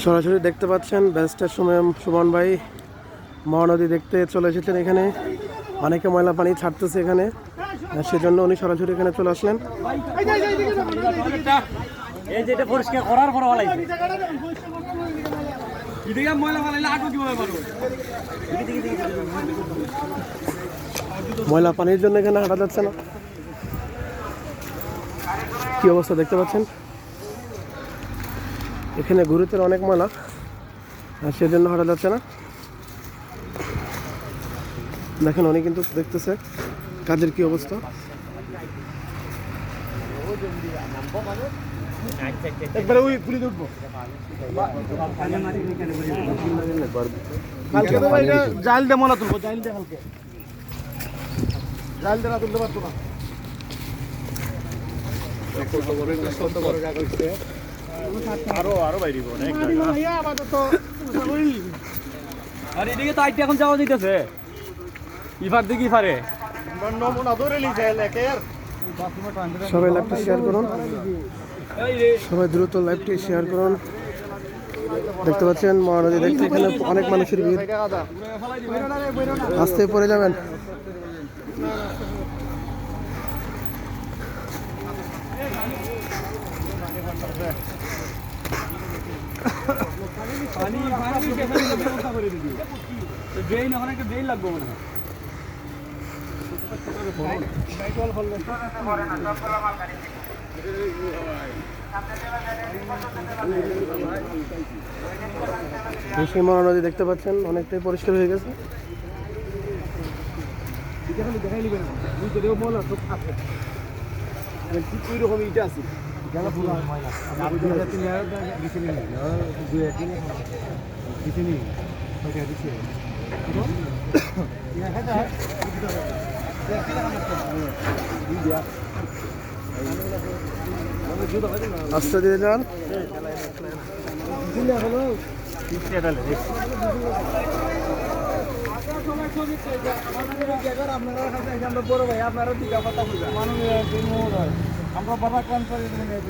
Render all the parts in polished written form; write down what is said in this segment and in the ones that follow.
সরাসরি দেখতে পাচ্ছেন ব্যস্তের সময় সুমন ভাই মহানদী দেখতে চলে এসেছেন এখানে। অনেকে ময়লা পানি ছাড়তেছে এখানে, সেজন্য উনি সরাসরি এখানে চলে আসলেন। ময়লা পানির জন্য এখানে হাঁটা যাচ্ছে না। কি অবস্থা দেখতে পাচ্ছেন, এখানে গুরুত্বের অনেক ময়লা, সেজন্য হাঁটা যাচ্ছে না। দেখেন উনি কিন্তু দেখতেছে কাজের কি অবস্থা। জাল দিয়ে মলা তুলবো, জাল দিয়ে কালকে জাল দিয়ে না তুলতে পারতো না। আরো বাইরে আর এদিকে তো আইটি এখন যাওয়া দিতেছে ইফার দিকে ইফারে। সবাই লাইভটি শেয়ার করুন, সবাই দ্রুত লাইভটি শেয়ার করুন। দেখতে পাচ্ছেন মহানদী দেখতে এখানে অনেক মানুষের ভিড়, আসতে পড়ে যাবেন। মহানদী দেখতে পাচ্ছেন অনেকটাই পরিষ্কার হয়ে গেছে। আস্তে দিয়ে যান।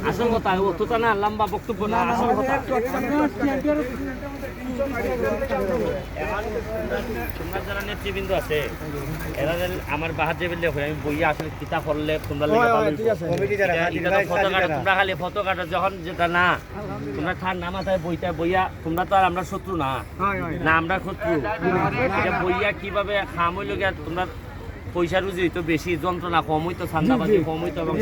আসল কথা অতটা না লম্বা বক্তব্য না, আসল কথা তোমরা যারা নেতৃবৃন্দ আছে এরা আমার বাহার যে বললে আমি বইয়া আসলে কিতাব পড়লে তোমরা ফটো কাটো, তোমরা খালি ফটো কাটো যখন যেটা না তোমরা ঠান না মাথায় বইটা বইয়া তোমরা তো আর আমরা শত্রু না, না আমরা শত্রু। এটা বইয়া কিভাবে খাম হইল গিয়া তোমরা পয়সা রুজি হইতো বেশি, যন্ত্রণা কম হইতো, ঠান্ডাবাজি কম হইতো এবং